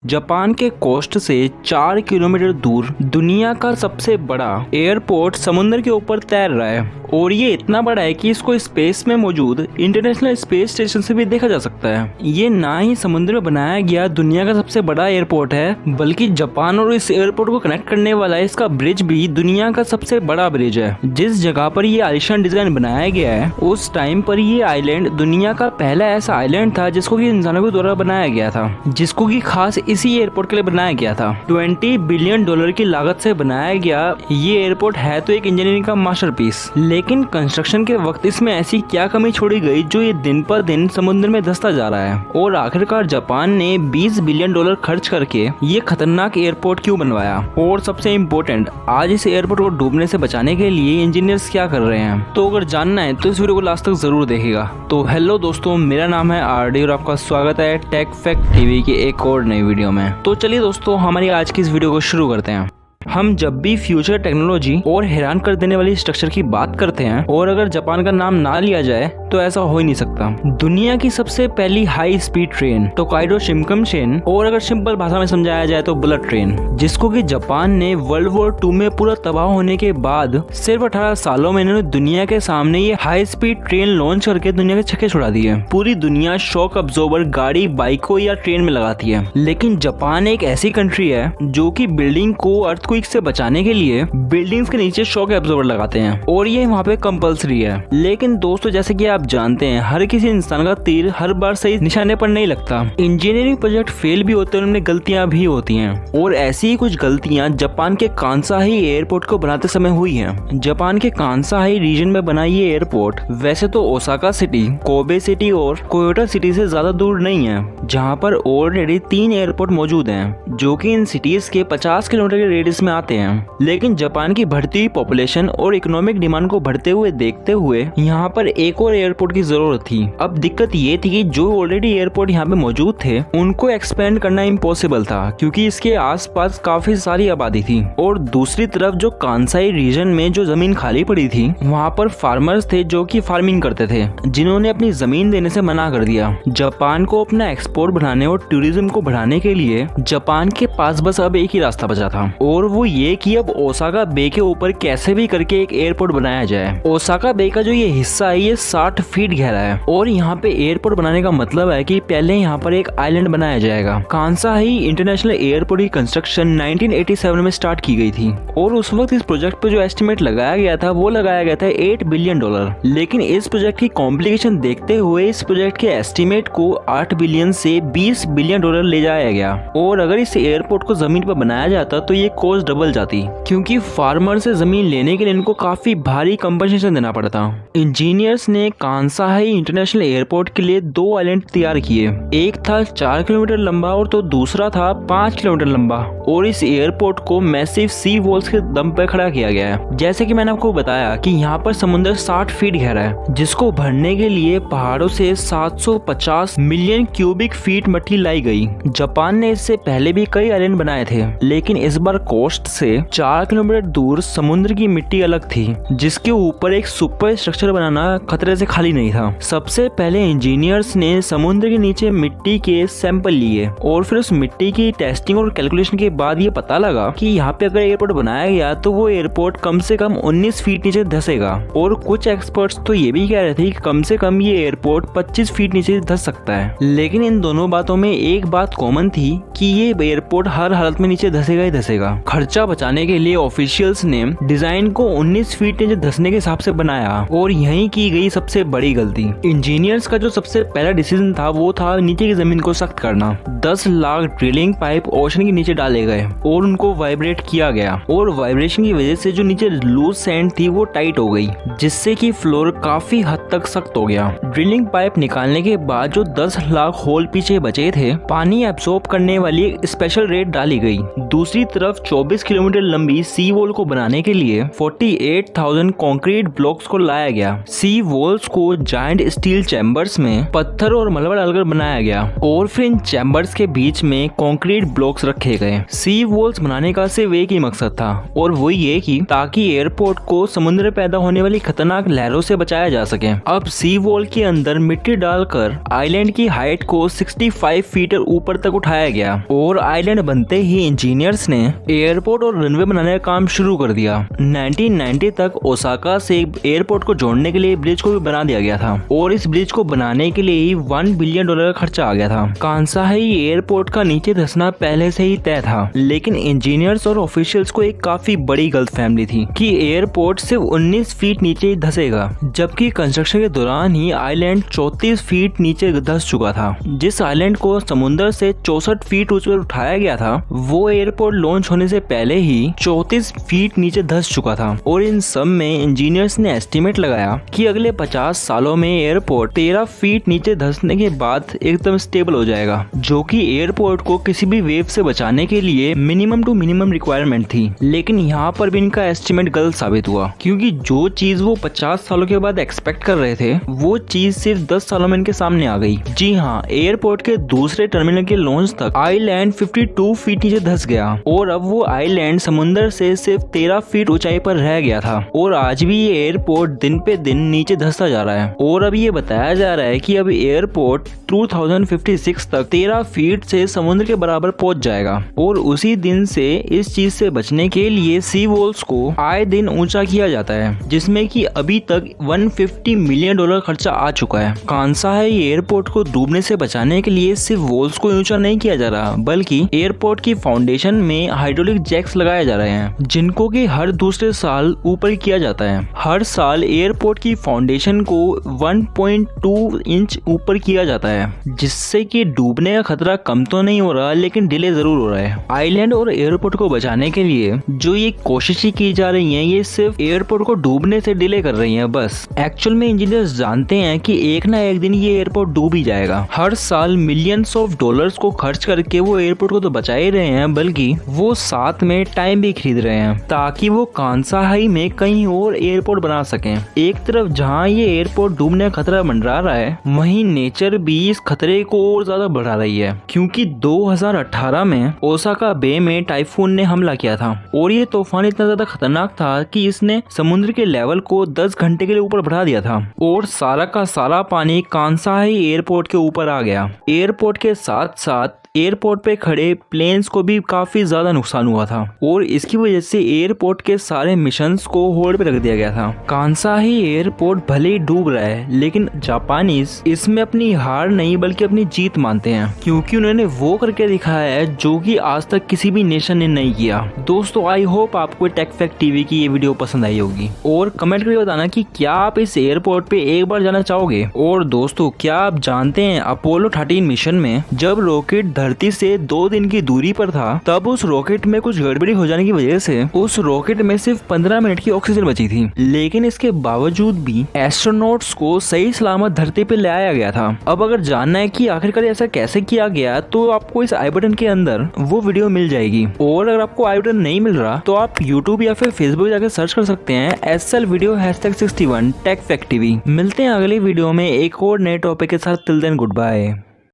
Japan के coast से 4 kilometre दूर दुनिया का सबसे बड़ा एयरपोर्ट समुद्र के ऊपर तैर रहा है और ये इतना बड़ा है कि इसको स्पेस में मौजूद इंटरनेशनल स्पेस स्टेशन से भी देखा जा सकता है। ये ना ही समुद्र में बनाया गया दुनिया का सबसे बड़ा एयरपोर्ट है, बल्कि जापान और इस एयरपोर्ट को कनेक्ट करने वाला इसका ब्रिज भी दुनिया का सबसे बड़ा ब्रिज है। जिस जगह पर ये आलिशान डिजाइन बनाया गया है उस टाइम पर ये आइलैंड दुनिया का पहला ऐसा आइलैंड था जिसको कि इंसानों के द्वारा बनाया गया था, जिसको कि खास इसी एयरपोर्ट के लिए बनाया गया था। $20 बिलियन की लागत से बनाया गया ये एयरपोर्ट है तो एक इंजीनियरिंग का मास्टरपीस, लेकिन कंस्ट्रक्शन के वक्त इसमें ऐसी क्या कमी छोड़ी गई जो ये दिन पर दिन समुद्र में धंसता जा रहा है। और आखिरकार जापान ने $20 बिलियन खर्च करके ये खतरनाक एयरपोर्ट क्यों बनवाया, और सबसे इम्पोर्टेंट आज इस एयरपोर्ट को डूबने से बचाने के लिए इंजीनियर्स क्या कर रहे हैं। तो अगर जानना है तो इस वीडियो को लास्ट तक जरूर देखिएगा। तो हेलो दोस्तों, मेरा नाम है आरडी और आपका स्वागत है टेक फैक्ट टीवी की एक और नई वीडियो में। तो चलिए दोस्तों, हमारी आज की इस वीडियो को शुरू करते हैं। हम जब भी फ्यूचर टेक्नोलॉजी और हैरान कर देने वाली स्ट्रक्चर की बात करते हैं और अगर जापान का नाम ना लिया जाए तो ऐसा हो ही नहीं सकता। दुनिया की सबसे पहली हाई स्पीड ट्रेन टोकाइडो शिनकानसेन, और अगर सिंपल भाषा में समझाया जाए तो बुलेट ट्रेन, जिसको कि जापान ने वर्ल्ड वॉर 2 में पूरा तबाह होने के बाद सिर्फ 18 सालों में इन्होंने दुनिया के सामने ये हाई स्पीड ट्रेन लॉन्च करके दुनिया के छक्के छुड़ा दिए। पूरी दुनिया शॉक अब्जॉर्बर गाड़ी, बाइकों या ट्रेन में लगाती है, लेकिन जापान एक ऐसी कंट्री है जो कि बिल्डिंग को अर्थक्वेक से बचाने के लिए बिल्डिंग्स के नीचे शॉक एब्जॉर्बर लगाते हैं और ये वहाँ पे कंपलसरी है। लेकिन दोस्तों, जैसे कि आप जानते हैं हर किसी इंसान का तीर हर बार सही निशाने पर नहीं लगता। इंजीनियरिंग प्रोजेक्ट फेल भी होते हैं, उनमें गलतियां भी होती हैं, और ऐसी ही कुछ गलतियां जापान के कांसाही एयरपोर्ट को बनाते समय हुई हैं। जापान के कांसाही रीजन में बना ये एयरपोर्ट वैसे तो ओसाका सिटी, कोबे सिटी और कोयोटा सिटी से ज्यादा दूर नहीं है, जहाँ पर ऑलरेडी 3 एयरपोर्ट मौजूद हैं जो कि इन सिटीज के 50 किलोमीटर के रेडियस में आते हैं। लेकिन जापान की बढ़ती हुई पॉपुलेशन और इकोनॉमिक डिमांड को बढ़ते हुए देखते हुए यहाँ पर एक और एयरपोर्ट की जरूरत थी। अब दिक्कत ये थी कि जो ऑलरेडी एयरपोर्ट यहाँ पे मौजूद थे उनको एक्सपेंड करना इम्पॉसिबल था, क्योंकि इसके आसपास काफी सारी आबादी थी। और दूसरी तरफ जो कांसाई रीजन में जो जमीन खाली पड़ी थी वहाँ पर फार्मर्स थे जो कि फार्मिंग करते थे, जिन्होंने अपनी जमीन देने से मना कर दिया। जापान को अपना एक्सपोर्ट बढ़ाने और टूरिज्म को बढ़ाने के लिए जापान के पास बस अब एक ही रास्ता बचा था, और वो ये कि अब ओसाका बे के ऊपर कैसे भी करके एक एयरपोर्ट बनाया जाए। ओसाका बे का जो ये हिस्सा है ये 60 फीट गहरा है, और यहाँ पे एयरपोर्ट बनाने का मतलब है कि पहले यहाँ पर एक आइलैंड बनाया जाएगा। कांसाही इंटरनेशनल एयरपोर्ट की कंस्ट्रक्शन 1987 में स्टार्ट की गई थी, और उस वक्त इस प्रोजेक्ट पे जो एस्टिमेट लगाया गया था वो लगाया गया था $8 बिलियन। लेकिन इस प्रोजेक्ट की कॉम्प्लिकेशन देखते हुए इस प्रोजेक्ट के एस्टिमेट को 8 बिलियन से $20 बिलियन ले जाया गया। और अगर इस एयरपोर्ट को जमीन पर बनाया जाता तो ये कॉस्ट डबल जाती, क्योंकि फार्मर से जमीन लेने के लिए इनको काफी भारी कंपनसेशन देना पड़ता। इंजीनियर्स ने कांसाही इंटरनेशनल एयरपोर्ट के लिए 2 आइलैंड तैयार किए, एक था 4 किलोमीटर लंबा और तो दूसरा था 5 किलोमीटर लंबा, और इस एयरपोर्ट को मैसिव सी वॉल्स के दम पर खड़ा किया गया है। जैसे कि मैंने आपको बताया कि यहाँ पर समुद्र 60 फीट गहरा है, जिसको भरने के लिए पहाड़ों से 750 मिलियन क्यूबिक फीट मिट्टी लाई गई। जापान ने इससे पहले भी कई आइलैंड बनाए थे, लेकिन इस बार कोस्ट से 4 किलोमीटर दूर समुद्र की मिट्टी अलग थी, जिसके ऊपर एक सुपर स्ट्रक्चर बनाना खतरे से खाली नहीं था। सबसे पहले इंजीनियर्स ने समुद्र के नीचे मिट्टी के सैंपल लिए, और फिर उस मिट्टी की टेस्टिंग और कैलकुलेशन के बाद ये पता लगा कि यहाँ पे अगर एयरपोर्ट बनाया गया तो वो एयरपोर्ट कम से कम 19 फीट नीचे धंसेगा, और कुछ एक्सपर्ट्स तो ये भी कह रहे थे कि कम से कम ये एयरपोर्ट 25 फीट नीचे धंस सकता है। लेकिन इन दोनों बातों में एक बात कॉमन थी कि ये एयरपोर्ट हर हालत में नीचे धंसेगा ही धंसेगा। खर्चा बचाने के लिए ऑफिशियल्स ने डिजाइन को 19 फीट नीचे धंसने के हिसाब से बनाया, और यही की गई सबसे बड़ी गलती। इंजीनियर्स का जो सबसे पहला डिसीजन था वो था नीचे की जमीन को सख्त करना। 10 लाख ड्रिलिंग पाइप ओशन के नीचे डाले गए और उनको वाइब्रेट किया गया, और वाइब्रेशन की वजह से जो नीचे लूज सैंड थी वो टाइट हो गई, जिससे कि फ्लोर काफी हद तक सख्त हो गया। ड्रिलिंग पाइप निकालने के बाद जो 10 लाख होल पीछे बचे थे, पानी एब्सॉर्ब करने वाली एक स्पेशल रेट डाली गई। दूसरी तरफ 24 किलोमीटर लंबी सी वॉल को बनाने के लिए 48,000 कंक्रीट ब्लॉक्स को लाया गया। सी वॉल्स को जायंट स्टील चैम्बर्स में पत्थर और मलबा डालकर बनाया गया और फिर इन चैम्बर्स के बीच में कंक्रीट ब्लॉक्स रखे गए। सी वॉल्स बनाने का सिर्फ एक ही मकसद था और वो ये कि ताकि एयरपोर्ट को समुद्र में पैदा होने वाली खतरनाक लहरों से बचाया जा सके। अब सी वॉल के अंदर मिट्टी डालकर आइलैंड की हाइट को 65 फीट ऊपर तक उठाया गया और आइलैंड बनते ही इंजीनियर्स ने एयरपोर्ट और रनवे बनाने का काम शुरू कर दिया। 1990 तक ओसाका से एयरपोर्ट को जोड़ने के लिए ब्रिज को भी बना दिया गया था और इस ब्रिज को बनाने के लिए ही $1 बिलियन का खर्चा आ गया था। कांसाई एयरपोर्ट का नीचे धंसना पहले से ही तय था, लेकिन इंजीनियर्स और ऑफिशियल्स को एक काफी बड़ी गलतफहमी थी कि एयरपोर्ट सिर्फ 19 फीट नीचे धंसेगा, जबकि कंस्ट्रक्शन के दौरान ही आइलैंड 34 फीट नीचे धंस चुका था। जिस आइलैंड को समुद्र से 64 फीट ऊंचे उठाया गया था वो एयरपोर्ट लॉन्च होने से पहले ही 34 फीट नीचे धंस चुका था और इन सब में इंजीनियर्स ने एस्टिमेट लगाया कि अगले 50 सालों में एयरपोर्ट 13 फीट नीचे धंसने के बाद एकदम स्टेबल हो जाएगा, जो कि एयरपोर्ट को किसी भी वेव से बचाने के लिए मिनिमम टू मिनिमम रिक्वायरमेंट थी। लेकिन यहाँ पर भी इनका एस्टिमेट गलत साबित हुआ, क्योंकि जो चीज वो 50 सालों के बाद एक्सपेक्ट कर रहे थे वो चीज सिर्फ 10 सालों में इनके सामने आ गई। जी हाँ, एयरपोर्ट के दूसरे टर्मिनल के लॉन्च तक आइलैंड 52 फीट नीचे धंस गया और अब वो आइलैंड समुद्र से सिर्फ 13 फीट ऊंचाई पर रह गया था और आज भी ये एयरपोर्ट दिन पे दिन नीचे धंसता जा रहा है। और अब ये बताया जा रहा है कि अब एयरपोर्ट 2056 तक 13 फीट से समुद्र के बराबर पहुंच जाएगा और उसी दिन से इस चीज से बचने के लिए सी वॉल्स को आए दिन ऊंचा किया जाता है, जिसमें कि अभी तक $150 मिलियन खर्चा आ चुका है। कांसाई एयरपोर्ट को डूबने से बचाने के लिए सिर्फ वॉल्स को ऊंचा नहीं किया जा रहा, बल्कि एयरपोर्ट की फाउंडेशन में हाइड्रोलिक जैक्स लगाए जा रहे हैं, जिनको कि हर दूसरे साल ऊपर किया जाता है। हर साल एयरपोर्ट की फाउंडेशन को 1.2 इंच ऊपर किया जाता है, जिससे कि डूबने का खतरा कम तो नहीं हो रहा, लेकिन डिले जरूर हो रहा है। आइलैंड और एयरपोर्ट को बचाने के लिए जो ये कोशिशें की जा रही हैं, ये सिर्फ एयरपोर्ट को डूबने से डिले कर रही हैं बस। एक्चुअल में इंजीनियर्स जानते हैं कि एक ना एक दिन ये एयरपोर्ट डूब ही जाएगा। हर साल मिलियंस ऑफ डॉलर्स को खर्च करके वो एयरपोर्ट को तो बचा ही रहे हैं, बल्कि वो साथ में टाइम भी खरीद रहे हैं ताकि वो कांसाई में कहीं और एयरपोर्ट बना सकें। एक तरफ जहाँ ये एयरपोर्ट डूबने का खतरा मंडरा रहा है, वहीं नेचर भी इस खतरे को और ज्यादा बढ़ा रही है, क्योंकि 2018 में ओसाका बे में टाइफून ने हमला किया था और ये तूफान इतना ज्यादा खतरनाक था कि इसने समुद्र के लेवल को 10 घंटे के लिए ऊपर बढ़ा दिया था और सारा का सारा पानी कांसाई एयरपोर्ट के ऊपर आ गया। एयरपोर्ट के साथ साथ एयरपोर्ट पे खड़े प्लेन्स को भी काफी ज्यादा नुकसान हुआ था और इसकी वजह से एयरपोर्ट के सारे मिशंस को होल्ड पे रख दिया गया था। कांसाई एयरपोर्ट भले ही डूब रहा है, लेकिन जापानीज इसमें अपनी हार नहीं बल्कि अपनी जीत मानते हैं, क्योंकि उन्होंने वो करके दिखाया है जो कि आज तक किसी भी नेशन ने नहीं किया। दोस्तों, आई होप आपको टेक फैक्ट टीवी की ये वीडियो पसंद आई होगी और कमेंट करके बताना कि क्या आप इस एयरपोर्ट पे एक बार जाना चाहोगे। और दोस्तों, क्या आप जानते हैं अपोलो 13 मिशन में जब रॉकेट धरती से 2 दिन की दूरी पर था, तब उस रॉकेट में कुछ गड़बड़ी हो जाने की वजह से उस रॉकेट में सिर्फ 15 मिनट की ऑक्सीजन बची थी, लेकिन इसके बावजूद भी एस्ट्रोनॉट्स को सही सलामत धरती पे ले आया गया था। अब अगर जानना है कि आखिरकार ऐसा कैसे किया गया, तो आपको इस आई बटन के अंदर वो वीडियो मिल जाएगी। और अगर आपको आई बटन नहीं मिल रहा तो आप यूट्यूब या फिर फेसबुक जाकर सर्च कर सकते हैं SL video #61 tech fact TV. मिलते हैं अगली वीडियो में एक और नए टॉपिक के साथ। Till then good bye.